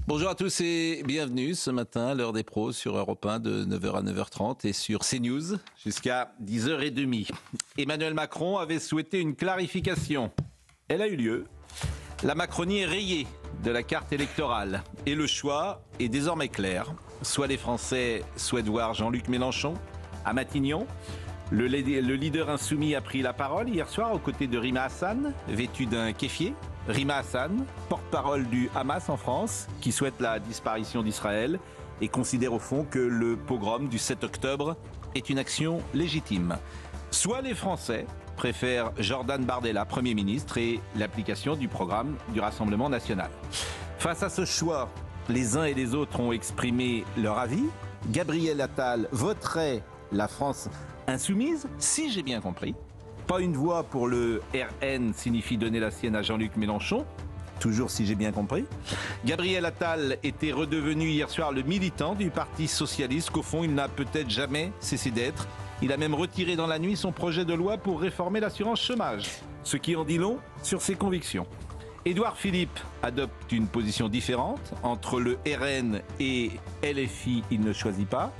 Bonjour à tous et bienvenue ce matin à l'heure des pros sur Europe 1 de 9h à 9h30 et sur CNews jusqu'à 10h30. Emmanuel Macron avait souhaité une clarification. Elle a eu lieu. La Macronie est rayée de la carte électorale et le choix est désormais clair. Soit les Français souhaitent voir Jean-Luc Mélenchon à Matignon. Le leader insoumis a pris la parole hier soir aux côtés de Rima Hassan, vêtue d'un kéfier. Rima Hassan, porte-parole du Hamas en France, qui souhaite la disparition d'Israël et considère au fond que le pogrom du 7 octobre est une action légitime. Soit les Français préfèrent Jordan Bardella, Premier ministre, et l'application du programme du Rassemblement national. Face à ce choix, les uns et les autres ont exprimé leur avis. Gabriel Attal voterait la France insoumise, si j'ai bien compris. Pas une voix pour le RN signifie donner la sienne à Jean-Luc Mélenchon, toujours si j'ai bien compris. Gabriel Attal était redevenu hier soir le militant du Parti socialiste qu'au fond il n'a peut-être jamais cessé d'être. Il a même retiré dans la nuit son projet de loi pour réformer l'assurance chômage, ce qui en dit long sur ses convictions. Édouard Philippe adopte une position différente. Entre le RN et LFI, il ne choisit pas.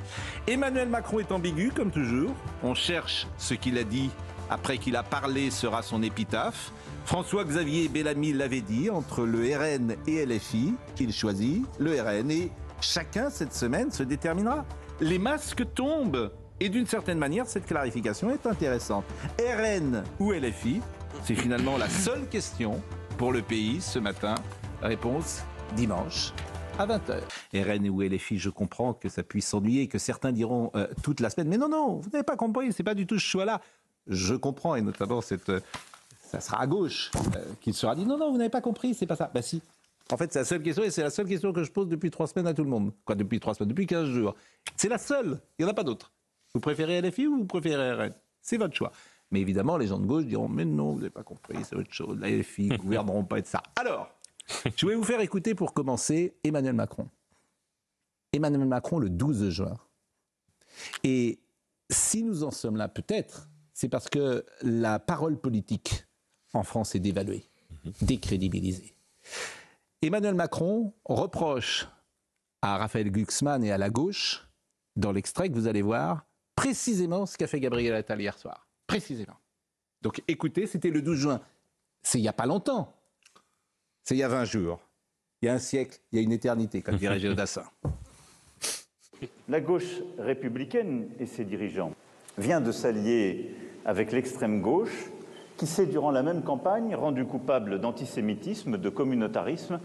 Emmanuel Macron est ambigu, comme toujours. On cherche ce qu'il a dit après qu'il a parlé sera son épitaphe. François-Xavier Bellamy l'avait dit, entre le RN et LFI, il choisit le RN et chacun cette semaine se déterminera. Les masques tombent et d'une certaine manière cette clarification est intéressante. RN ou LFI, c'est finalement la seule question pour le pays ce matin. Réponse dimanche à 20h. RN ou LFI, je comprends que ça puisse s'ennuyer, que certains diront toute la semaine, mais non, vous n'avez pas compris, c'est pas du tout ce choix-là. Je comprends, et notamment ça sera à gauche qu'il sera dit non, vous n'avez pas compris, c'est pas ça. Bah si. En fait, c'est la seule question, et c'est la seule question que je pose depuis 3 semaines à tout le monde. Quoi, depuis 3 semaines, depuis 15 jours. C'est la seule, il n'y en a pas d'autre. Vous préférez LFI ou vous préférez RN? C'est votre choix. Mais évidemment, les gens de gauche diront mais non, vous n'avez pas compris, c'est autre chose. La LFI ne gouverneront pas de ça. Alors, je vais vous faire écouter pour commencer Emmanuel Macron. Emmanuel Macron le 12 juin. Et si nous en sommes là, peut-être, c'est parce que la parole politique en France est dévaluée, décrédibilisée. Emmanuel Macron reproche à Raphaël Glucksmann et à la gauche, dans l'extrait que vous allez voir, précisément ce qu'a fait Gabriel Attal hier soir. Précisément. Donc écoutez, c'était le 12 juin. C'est il n'y a pas longtemps. C'est il y a 20 jours. Il y a un siècle, il y a une éternité, comme dirait Géo Dassin. La gauche républicaine et ses dirigeants vient de s'allier avec l'extrême gauche qui s'est, durant la même campagne, rendu coupable d'antisémitisme, de communautarisme,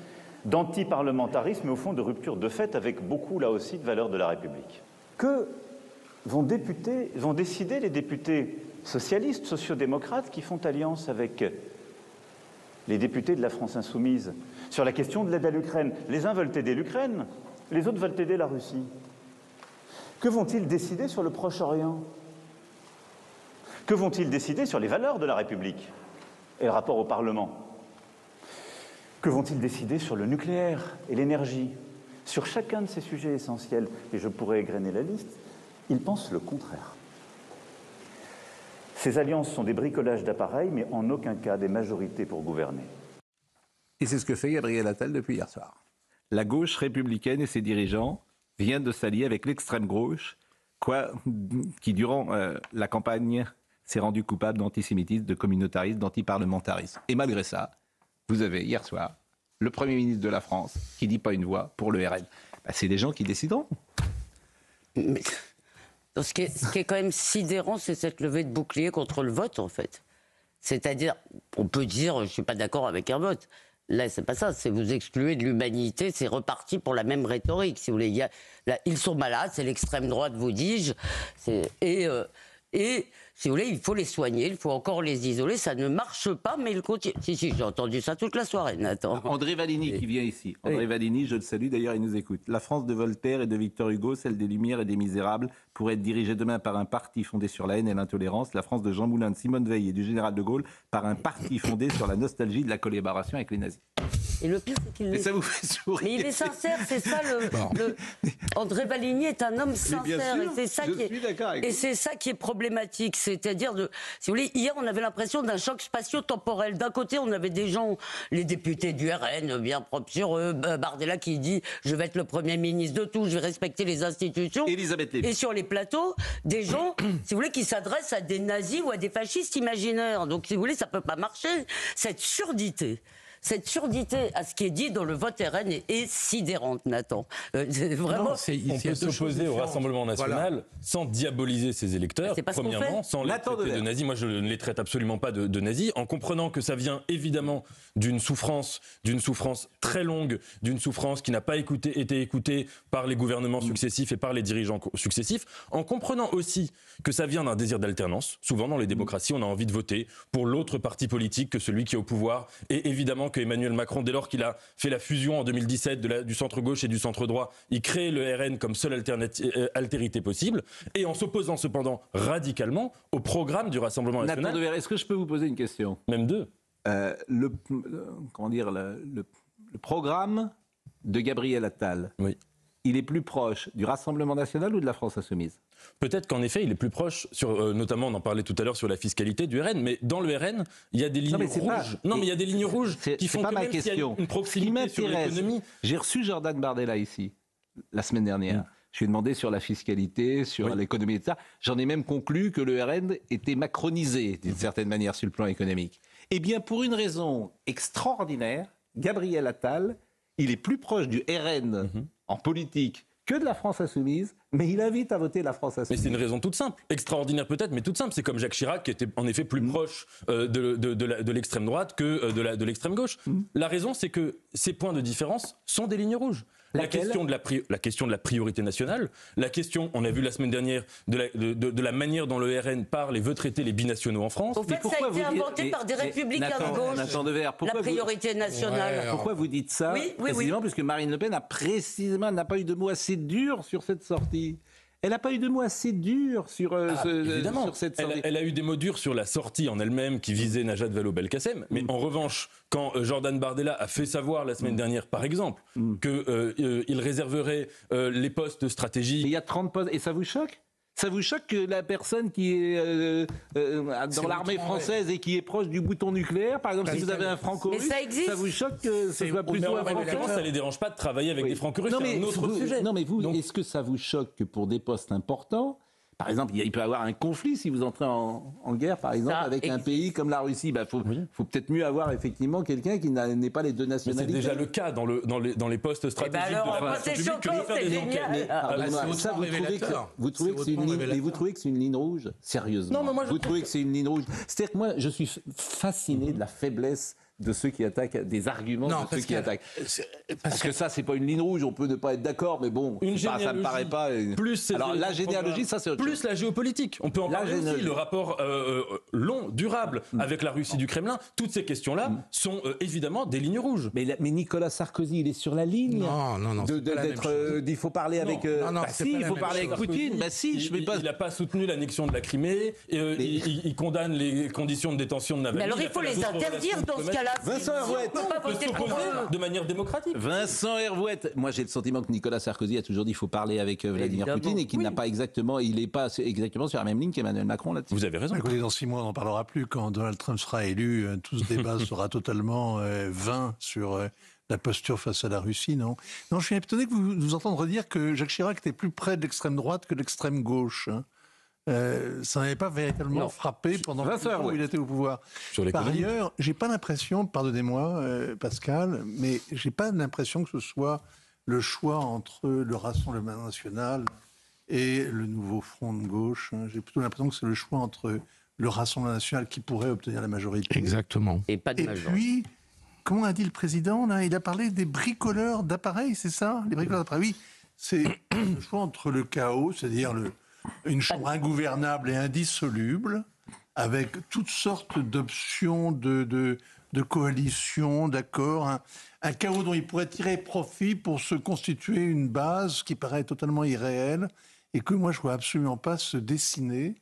d'antiparlementarisme et au fond de rupture de fait avec beaucoup, là aussi, de valeurs de la République. Que vont décider les députés socialistes, sociodémocrates qui font alliance avec les députés de la France insoumise sur la question de l'aide à l'Ukraine? Les uns veulent aider l'Ukraine, les autres veulent aider la Russie. Que vont-ils décider sur le Proche-Orient? Que vont-ils décider sur les valeurs de la République et le rapport au Parlement? Que vont-ils décider sur le nucléaire et l'énergie? Sur chacun de ces sujets essentiels, et je pourrais égrener la liste, ils pensent le contraire. Ces alliances sont des bricolages d'appareils, mais en aucun cas des majorités pour gouverner. Et c'est ce que fait Gabriel Attal depuis hier soir. La gauche républicaine et ses dirigeants viennent de s'allier avec l'extrême gauche, qui durant la campagne s'est rendu coupable d'antisémitisme, de communautarisme, d'antiparlementarisme. Et malgré ça, vous avez hier soir le Premier ministre de la France qui dit pas une voix pour le RN. Bah, c'est les gens qui décideront. Mais ce qui est quand même sidérant, c'est cette levée de bouclier contre le vote, en fait. C'est-à-dire, on peut dire, je ne suis pas d'accord avec un vote. Là, c'est pas ça, c'est vous excluez de l'humanité, c'est reparti pour la même rhétorique, si vous voulez. Ils sont malades, c'est l'extrême droite, vous dis-je. Et, si vous voulez, il faut les soigner, il faut encore les isoler. Ça ne marche pas, mais ils continuent. Si, j'ai entendu ça toute la soirée, Nathan. André Valigny qui vient ici. André Valigny, je le salue, d'ailleurs, il nous écoute. La France de Voltaire et de Victor Hugo, celle des Lumières et des Misérables, pourrait être dirigée demain par un parti fondé sur la haine et l'intolérance. La France de Jean Moulin, de Simone Veil et du général de Gaulle par un parti fondé sur la nostalgie de la collaboration avec les nazis. Et le pire, c'est qu'il... Mais ça vous fait sourire. Mais il est sincère, c'est ça André Valigny est un homme sincère. Sûr, et c'est ça qui est problématique. C'est-à-dire, si vous voulez, hier, on avait l'impression d'un choc spatio-temporel. D'un côté, on avait des gens, les députés du RN, bien propres sur eux, Bardella qui dit « je vais être le Premier ministre de tout, je vais respecter les institutions ». Elisabeth Lévy. Et sur les plateaux, des gens, si vous voulez, qui s'adressent à des nazis ou à des fascistes imaginaires. Donc, si vous voulez, ça peut pas marcher. Cette surdité à ce qui est dit dans le vote RN est sidérante, Nathan. Vraiment. On peut s'opposer au Rassemblement national sans diaboliser ses électeurs, premièrement, sans les traiter de nazis. Moi, je ne les traite absolument pas de nazis, en comprenant que ça vient évidemment d'une souffrance très longue, d'une souffrance qui n'a pas été écoutée par les gouvernements successifs et par les dirigeants successifs, en comprenant aussi que ça vient d'un désir d'alternance. Souvent, dans les démocraties, on a envie de voter pour l'autre parti politique que celui qui est au pouvoir, et évidemment que Emmanuel Macron, dès lors qu'il a fait la fusion en 2017 du centre-gauche et du centre-droit, il crée le RN comme seule altérité possible, et en s'opposant cependant radicalement au programme du Rassemblement national. Nathan Devers, est-ce que je peux vous poser une question ? Même deux. Le programme de Gabriel Attal, oui. Il est plus proche du Rassemblement national ou de la France insoumise ? Peut-être qu'en effet, il est plus proche, notamment on en parlait tout à l'heure sur la fiscalité du RN, mais dans le RN, il y a des lignes rouges. Non, mais il y a des lignes rouges qui font que même s'il y a une proximité sur l'économie... J'ai reçu Jordan Bardella ici, la semaine dernière. Je lui ai demandé sur la fiscalité, sur l'économie et tout ça. J'en ai même conclu que le RN était macronisé, d'une certaine manière, sur le plan économique. Eh bien, pour une raison extraordinaire, Gabriel Attal, il est plus proche du RN en politique que de la France insoumise, mais il invite à voter la France insoumise. Mais c'est une raison toute simple, extraordinaire peut-être, mais toute simple. C'est comme Jacques Chirac, qui était en effet plus proche de l'extrême droite que de l'extrême gauche. La raison, c'est que ces points de différence sont des lignes rouges. La question de la priorité nationale, la question, on a vu la semaine dernière, de la manière dont le RN parle et veut traiter les binationaux en France. En fait, ça a été inventé par des républicains de gauche, la priorité nationale. Pourquoi vous dites ça ? Précisément puisque Marine Le Pen n'a pas eu de mots assez durs sur cette sortie. Elle n'a pas eu de mots assez durs sur cette sortie. Elle a eu des mots durs sur la sortie en elle-même qui visait Najat Vallaud-Belkacem. Mais en revanche, quand Jordan Bardella a fait savoir la semaine dernière, par exemple, qu'il réserverait les postes stratégiques... Il y a 30 postes. Et ça vous choque ? Ça vous choque que la personne qui est dans l'armée française et qui est proche du bouton nucléaire, par exemple, si vous avez un franco-russe, ça vous choque que ce soit plutôt un franco-russe ? Ça ne les dérange pas de travailler avec des franco-russes, c'est un autre sujet. Non mais vous, est-ce que ça vous choque que pour des postes importants, par exemple, il peut y avoir un conflit si vous entrez en guerre, par exemple, avec un pays comme la Russie. Faut peut-être mieux avoir effectivement quelqu'un qui n'ait pas les deux nationalités. Mais c'est déjà le cas dans les postes stratégiques c'est choquant, c'est génial. Ça, vous trouvez que c'est une ligne rouge ? Sérieusement. Non, mais moi, vous trouvez que c'est une ligne rouge ? C'est-à-dire que moi, je suis fasciné de la faiblesse de ceux qui attaquent, des arguments de ceux qui attaquent. Parce que ça, c'est pas une ligne rouge, on peut ne pas être d'accord, mais bon, ça me paraît pas... Alors la généalogie, ça c'est autre chose. Plus la géopolitique, on peut en parler aussi, le rapport long, durable avec la Russie du Kremlin, toutes ces questions-là sont évidemment des lignes rouges. Mais Nicolas Sarkozy, il est sur la ligne. Non, il faut parler avec... il faut parler avec Poutine. Il n'a pas soutenu l'annexion de la Crimée, il condamne les conditions de détention de Navalny. Mais alors il faut les interdire dans ce cas-là. Vincent Hervouette, de manière démocratique. Vincent Hervouette, moi j'ai le sentiment que Nicolas Sarkozy a toujours dit qu'il faut parler avec Vladimir Poutine et qu'il n'a pas exactement, il n'est pas exactement sur la même ligne qu'Emmanuel Macron là-dessus. Vous avez raison. Écoutez, dans 6 mois, on n'en parlera plus. Quand Donald Trump sera élu, tout ce débat sera totalement vain sur la posture face à la Russie, non ? Non, je suis étonné que vous nous entendre redire que Jacques Chirac était plus près de l'extrême droite que de l'extrême gauche. Ça n'avait pas véritablement frappé pendant le temps où il était au pouvoir. Par ailleurs, j'ai pas l'impression, pardonnez-moi Pascal, mais j'ai pas l'impression que ce soit le choix entre le Rassemblement national et le nouveau Front de gauche. J'ai plutôt l'impression que c'est le choix entre le Rassemblement national qui pourrait obtenir la majorité. Exactement. Et pas de majorité. Et puis, comment a dit le président là ? Il a parlé des bricoleurs d'appareils, c'est ça ? Les bricoleurs d'appareils. Oui, c'est le choix entre le chaos, c'est-à-dire une chambre ingouvernable et indissoluble, avec toutes sortes d'options de coalition, d'accords, un chaos dont il pourrait tirer profit pour se constituer une base qui paraît totalement irréelle et que moi je ne vois absolument pas se dessiner.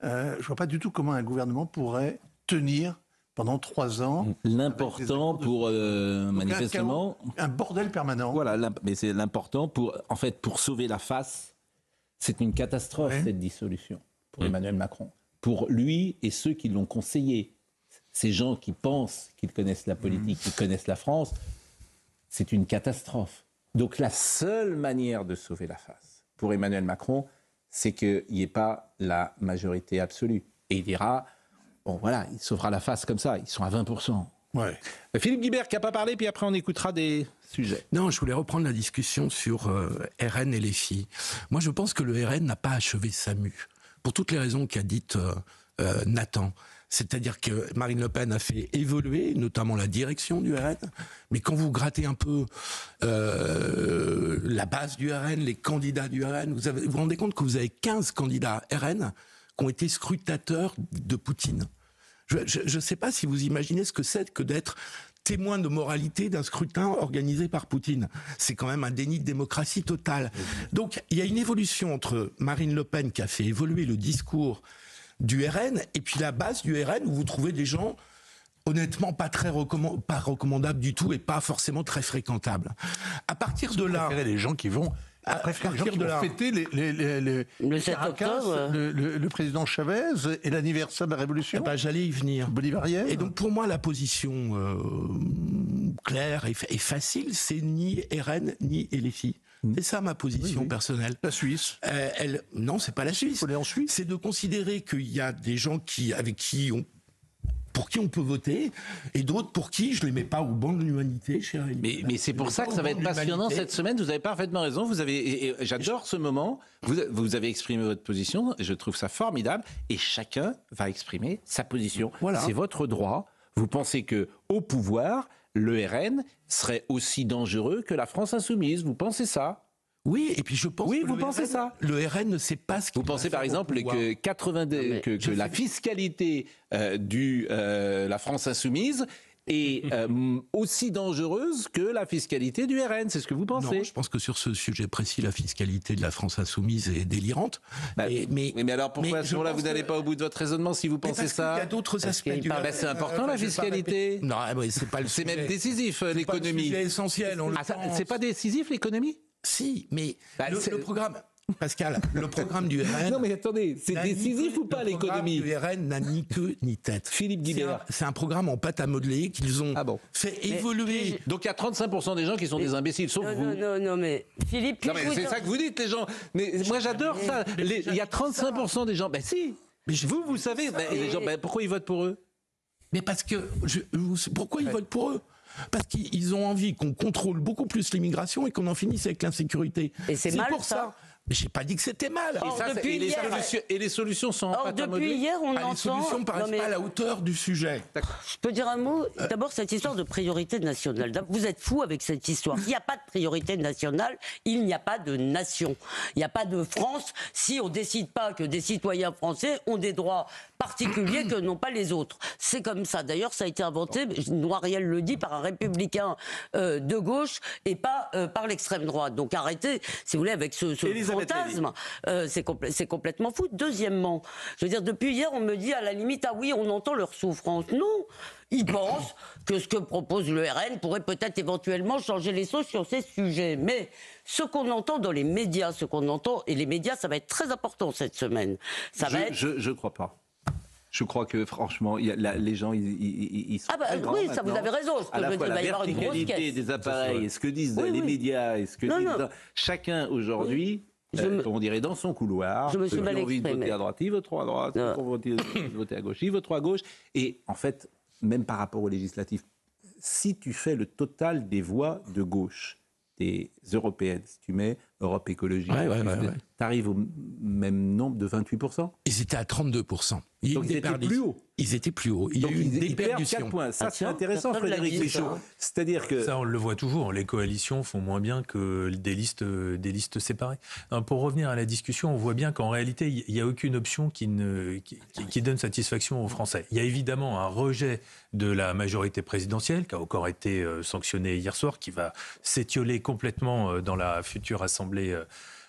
Je ne vois pas du tout comment un gouvernement pourrait tenir pendant 3 ans. L'important pour manifestement... Un bordel permanent. Voilà, mais c'est l'important pour sauver la face. C'est une catastrophe, cette dissolution, pour Emmanuel Macron. pour lui et ceux qui l'ont conseillé. Ces gens qui pensent qu'ils connaissent la politique, qui connaissent la France, c'est une catastrophe. Donc la seule manière de sauver la face pour Emmanuel Macron, c'est qu'il n'y ait pas la majorité absolue. Et il dira, bon voilà, il sauvera la face comme ça, ils sont à 20%. Ouais. Philippe Guibert qui n'a pas parlé, puis après on écoutera des sujets. Non, je voulais reprendre la discussion sur RN et les filles. Moi, je pense que le RN n'a pas achevé sa mue, pour toutes les raisons qu'a dites Nathan. C'est-à-dire que Marine Le Pen a fait évoluer, notamment la direction du RN, mais quand vous grattez un peu la base du RN, les candidats du RN, vous vous rendez compte que vous avez 15 candidats RN qui ont été scrutateurs de Poutine. Je ne sais pas si vous imaginez ce que c'est que d'être témoin de moralité d'un scrutin organisé par Poutine. C'est quand même un déni de démocratie total. Donc il y a une évolution entre Marine Le Pen qui a fait évoluer le discours du RN et puis la base du RN où vous trouvez des gens honnêtement pas recommandables du tout et pas forcément très fréquentables. À partir de là... les gens qui vont... fêter le 7 octobre, le président Chavez et l'anniversaire de la Révolution. J'allais y venir. Bolivarienne. Et donc pour moi, la position claire et facile, c'est ni RN ni LFI. C'est ça ma position personnelle. La Suisse. Non, c'est pas la Suisse. Il faut aller en Suisse. C'est de considérer qu'il y a des gens pour qui on peut voter, et d'autres pour qui je ne les mets pas au banc de l'humanité, cher Élie. Mais c'est pour ça que ça va être passionnant cette semaine. Vous avez parfaitement raison. J'adore ce moment. Vous avez exprimé votre position. Je trouve ça formidable. Et chacun va exprimer sa position. Voilà. C'est votre droit. Vous pensez que au pouvoir, le RN serait aussi dangereux que la France insoumise. Vous pensez ça ? Oui, et puis je pense que vous pensez ça. Le RN ne sait pas ce qu'il Vous pensez par exemple que la fiscalité de la France insoumise est aussi dangereuse que la fiscalité du RN, c'est ce que vous pensez? Non, je pense que sur ce sujet précis, la fiscalité de la France insoumise est délirante. Mais alors pourquoi à ce moment-là vous n'allez pas au bout de votre raisonnement si vous pensez ça? Il y a d'autres aspects du RN. C'est important la fiscalité. Non, c'est pas le sujet. C'est même décisif l'économie. C'est essentiel. C'est pas décisif l'économie? Si, mais le programme... Pascal, le programme du RN... Non mais attendez, c'est décisif ou pas l'économie? Le programme du RN n'a ni queue ni tête. Philippe Guibert. C'est un programme en pâte à modeler qu'ils ont fait évoluer. Donc il y a 35% des gens qui sont des imbéciles, sauf vous. Non, mais Philippe... Non mais c'est ça que vous dites les gens. Mais moi j'adore ça. Il y a 35% des gens... Ben si, vous savez, les gens, pourquoi ils votent pour eux? Mais parce que... Pourquoi ils votent pour eux? Parce qu'ils ont envie qu'on contrôle beaucoup plus l'immigration et qu'on en finisse avec l'insécurité. Et c'est mal pour ça. Mais j'ai pas dit que c'était mal. Et les solutions sont en pâte à modeler. Depuis hier, on entend... Les solutions ne paraissent pas à la hauteur du sujet. Je peux dire un mot? D'abord, cette histoire de priorité nationale. Vous êtes fous avec cette histoire. Il n'y a pas de priorité nationale, il n'y a pas de nation. Il n'y a pas de France si on ne décide pas que des citoyens français ont des droits particuliers que n'ont pas les autres. C'est comme ça. D'ailleurs, ça a été inventé, Noiriel le dit, par un républicain de gauche et pas par l'extrême droite. Donc arrêtez, si vous voulez, avec ce fantasme. C'est complètement fou. Deuxièmement, je veux dire, depuis hier, on me dit à la limite, ah oui, on entend leur souffrance. Non, ils pensent que ce que propose le RN pourrait peut-être éventuellement changer les choses sur ces sujets. Mais ce qu'on entend dans les médias, et les médias, ça va être très important cette semaine. Je crois pas. Je crois que franchement, les gens, ils sont oui, ça vous avez raison. À la fois la verticalité des appareils, et ce que disent les médias, et ce que disent chacun aujourd'hui. On dirait dans son couloir, je me suis mal envie de voter à droite, ils voteront à droite, pour voter à gauche, ils voteront à gauche. Et en fait, même par rapport aux législatives, si tu fais le total des voix de gauche, des européennes, si tu mets Europe Écologie, tu arrives au même nombre de 28%. Ils étaient à 32%. Donc ils étaient plus haut. Ils étaient plus hauts. Il y a eu une déperdition. 4 points. Ça, c'est intéressant, Frédéric Michaud. C'est-à-dire que... Ça, on le voit toujours. Les coalitions font moins bien que des listes séparées. Alors, pour revenir à la discussion, on voit bien qu'en réalité, il n'y a aucune option qui donne satisfaction aux Français. Il y a évidemment un rejet de la majorité présidentielle, qui a encore été sanctionné hier soir, qui va s'étioler complètement dans la future Assemblée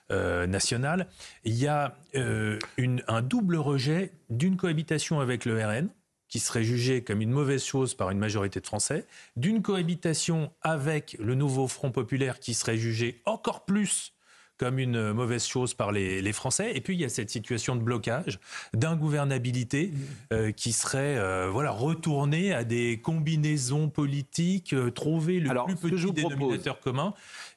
nationale. Il y a un double rejet d'une cohabitation avec le RN, qui serait jugée comme une mauvaise chose par une majorité de Français, d'une cohabitation avec le nouveau Front populaire, qui serait jugé encore plus comme une mauvaise chose par les Français. Et puis il y a cette situation de blocage, d'ingouvernabilité qui serait retournée à des combinaisons politiques, trouver le plus petit dénominateur commun.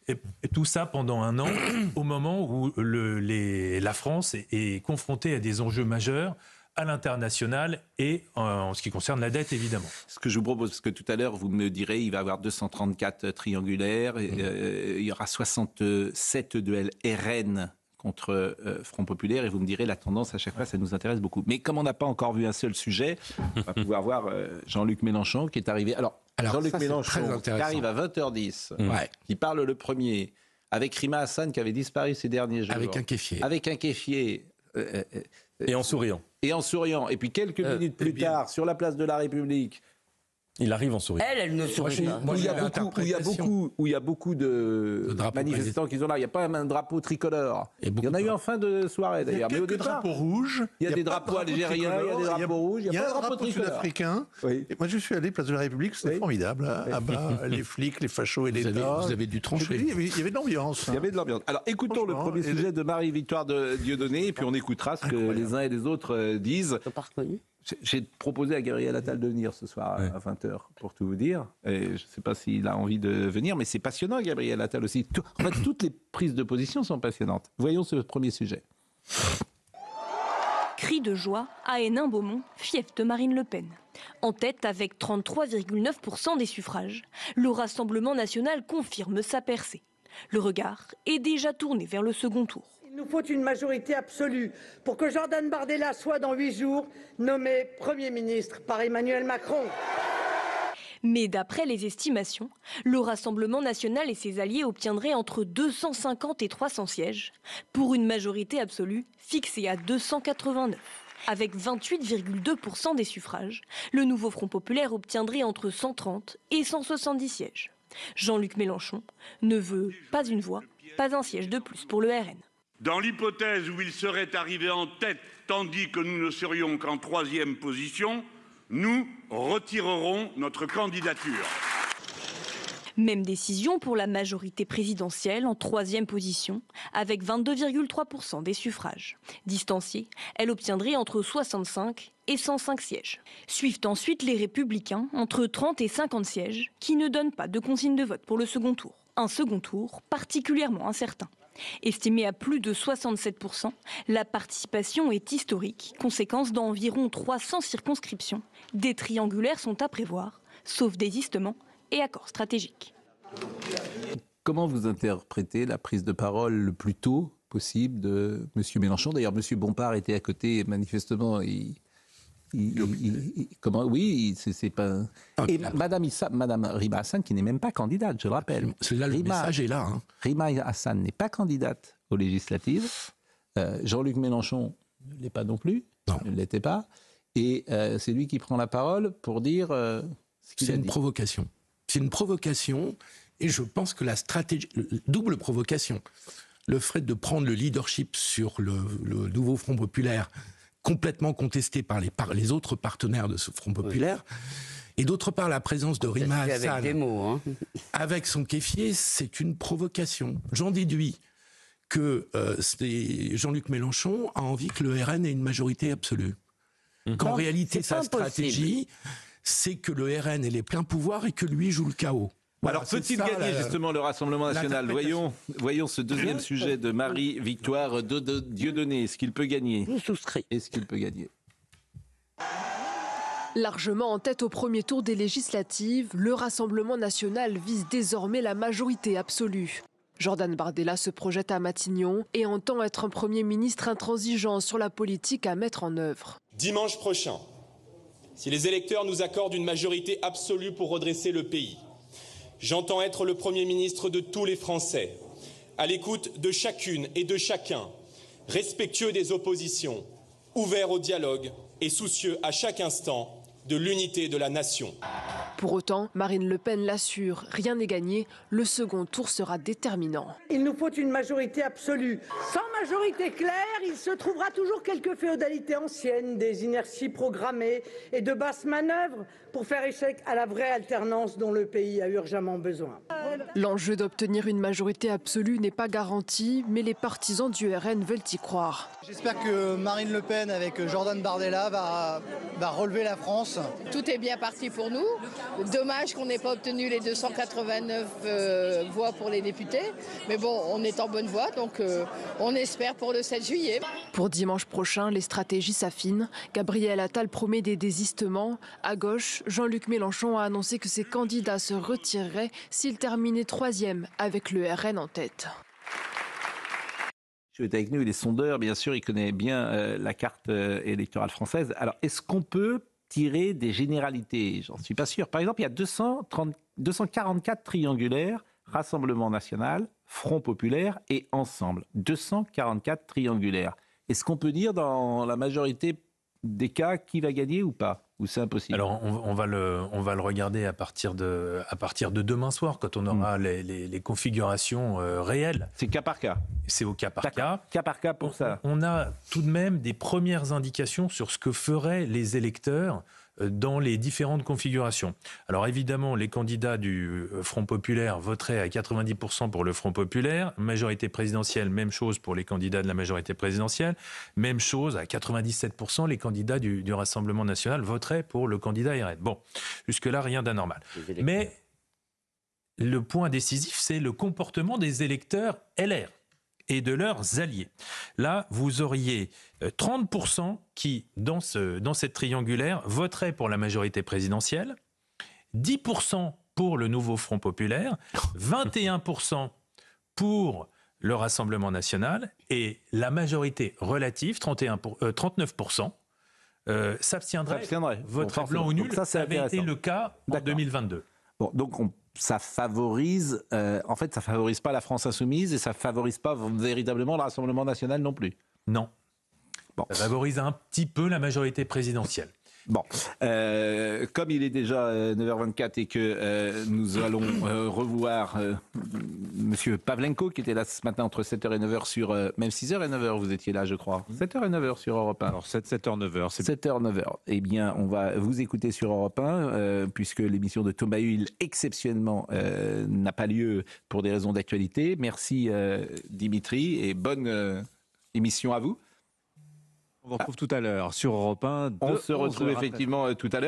Et tout ça pendant un an, au moment où la France est confrontée à des enjeux majeurs à l'international et en ce qui concerne la dette, évidemment. Ce que je vous propose, parce que tout à l'heure, vous me direz, il va y avoir 234 triangulaires, il y aura 67 de RN contre Front Populaire, et vous me direz, la tendance, à chaque fois, ça nous intéresse beaucoup. Mais comme on n'a pas encore vu un seul sujet, on va pouvoir voir Jean-Luc Mélenchon qui est arrivé. Alors Jean-Luc Mélenchon, qui arrive à 20h10, qui parle le premier, avec Rima Hassan, qui avait disparu ces derniers jours. Avec un kéfier. Avec un kéfier. Et en souriant. Et puis quelques minutes plus tard, sur la place de la République, il arrive en souriant. Elle ne sourit pas. Où il y a beaucoup de manifestants qui sont là. Il n'y a pas un drapeau tricolore. Il y en a eu en fin de soirée d'ailleurs. Mais au départ, drapeaux rouges. Il y a des drapeaux algériens, il y a des drapeaux rouges. Il y a un drapeau sud-africain. Oui. Et moi, je suis allé place de la République, c'était formidable. À bas, les flics, les fachos et les tas. Vous avez dû trancher. Il y avait de l'ambiance. Il y avait de l'ambiance. Alors écoutons le premier sujet de Marie-Victoire Dieudonné, et puis on écoutera ce que les uns et les autres disent. Pas reconnu. J'ai proposé à Gabriel Attal de venir ce soir à 20h, pour tout vous dire. Et je ne sais pas s'il a envie de venir, mais c'est passionnant, Gabriel Attal aussi. En fait, toutes les prises de position sont passionnantes. Voyons ce premier sujet. Cri de joie à Hénin-Beaumont, fief de Marine Le Pen. En tête avec 33,9% des suffrages, le Rassemblement national confirme sa percée. Le regard est déjà tourné vers le second tour. Il nous faut une majorité absolue pour que Jordan Bardella soit dans 8 jours nommé Premier ministre par Emmanuel Macron. Mais d'après les estimations, le Rassemblement national et ses alliés obtiendraient entre 250 et 300 sièges pour une majorité absolue fixée à 289. Avec 28,2% des suffrages, le nouveau Front populaire obtiendrait entre 130 et 170 sièges. Jean-Luc Mélenchon ne veut pas une voix, pas un siège de plus pour le RN. Dans l'hypothèse où il serait arrivé en tête, tandis que nous ne serions qu'en 3e position, nous retirerons notre candidature. Même décision pour la majorité présidentielle en 3e position, avec 22,3% des suffrages. Distanciée, elle obtiendrait entre 65 et 105 sièges. Suivent ensuite les Républicains, entre 30 et 50 sièges, qui ne donnent pas de consigne de vote pour le second tour. Un second tour particulièrement incertain. Estimée à plus de 67%, la participation est historique, conséquence d'environ 300 circonscriptions. Des triangulaires sont à prévoir, sauf désistement et accords stratégiques. Comment vous interprétez la prise de parole le plus tôt possible de M. Mélenchon ? D'ailleurs, M. Bompard était à côté, et manifestement, c'est pas. Et Madame Rima Hassan, qui n'est même pas candidate, je le rappelle. Le message est là. Rima Hassan n'est pas candidate aux législatives. Jean-Luc Mélenchon ne l'est pas non plus. Non. Ne l'était pas. Et c'est lui qui prend la parole pour dire ce qu'il a dit. Provocation. C'est une provocation, et je pense que la stratégie, double provocation, le fait de prendre le leadership sur le nouveau Front populaire, complètement contesté par les autres partenaires de ce Front populaire, et d'autre part la présence de Rima Hassan avec des mots, avec son kéfier, c'est une provocation. J'en déduis que Jean-Luc Mélenchon a envie que le RN ait une majorité absolue. Qu'en réalité, sa stratégie, c'est que le RN ait les pleins pouvoirs et que lui joue le chaos. Voilà, alors, peut-il gagner justement le Rassemblement national ? Voyons ce deuxième sujet de Marie-Victoire Dieudonné. Est-ce qu'il peut gagner ? Je souscris. Est-ce qu'il peut gagner ? Largement en tête au premier tour des législatives, le Rassemblement national vise désormais la majorité absolue. Jordan Bardella se projette à Matignon et entend être un Premier ministre intransigeant sur la politique à mettre en œuvre. Dimanche prochain, si les électeurs nous accordent une majorité absolue pour redresser le pays, j'entends être le Premier ministre de tous les Français, à l'écoute de chacune et de chacun, respectueux des oppositions, ouvert au dialogue et soucieux à chaque instant de l'unité de la nation. Pour autant, Marine Le Pen l'assure, rien n'est gagné, le second tour sera déterminant. Il nous faut une majorité absolue. Sans majorité claire, il se trouvera toujours quelques féodalités anciennes, des inerties programmées et de basses manœuvres pour faire échec à la vraie alternance dont le pays a urgemment besoin. L'enjeu d'obtenir une majorité absolue n'est pas garanti, mais les partisans du RN veulent y croire. J'espère que Marine Le Pen avec Jordan Bardella va relever la France. Tout est bien parti pour nous. Dommage qu'on n'ait pas obtenu les 289 voix pour les députés. Mais bon, on est en bonne voie, donc on espère pour le 7 juillet. Pour dimanche prochain, les stratégies s'affinent. Gabriel Attal promet des désistements. À gauche, Jean-Luc Mélenchon a annoncé que ses candidats se retireraient s'il terminait 3e avec le RN en tête. Tu es avec nous, il est sondeur, bien sûr, il connaît bien la carte électorale française. Alors, est-ce qu'on peut tirer des généralités? J'en suis pas sûr. Par exemple, il y a 244 triangulaires, Rassemblement national, Front populaire et Ensemble. 244 triangulaires. Est-ce qu'on peut dire dans la majorité des cas qui va gagner ou pas? Ou c'est impossible? Alors, on va le regarder à partir de demain soir, quand on aura les configurations réelles. C'est cas par cas? C'est au cas par cas. Cas par cas pour ça. On a tout de même des premières indications sur ce que feraient les électeurs dans les différentes configurations. Alors évidemment, les candidats du Front populaire voteraient à 90% pour le Front populaire. Majorité présidentielle, même chose pour les candidats de la majorité présidentielle. Même chose, à 97%, les candidats du Rassemblement national voteraient pour le candidat RN. Bon, jusque-là, rien d'anormal. Mais le point décisif, c'est le comportement des électeurs LR et de leurs alliés. Là, vous auriez 30% qui, dans cette triangulaire, voteraient pour la majorité présidentielle, 10% pour le nouveau Front populaire, 21% pour le Rassemblement national, et la majorité relative, 39%, s'abstiendrait, voterait blanc ou nul. Ça avait été le cas en 2022. Bon, donc ça favorise, en fait, ça favorise pas la France insoumise et ça favorise pas véritablement le Rassemblement national non plus. Non. Bon. Ça favorise un petit peu la majorité présidentielle. Bon, comme il est déjà 9h24 et que nous allons revoir Monsieur Pavlenko qui était là ce matin entre 7h et 9h sur... même 6h et 9h, vous étiez là, je crois. 7h et 9h sur Europe 1. Alors 7h, 9h. 7h, 9h. Eh bien, on va vous écouter sur Europe 1, puisque l'émission de Thomas Huil, exceptionnellement, n'a pas lieu pour des raisons d'actualité. Merci Dimitri et bonne émission à vous. On vous retrouve tout à l'heure sur Europe 1. On se retrouve effectivement tout à l'heure.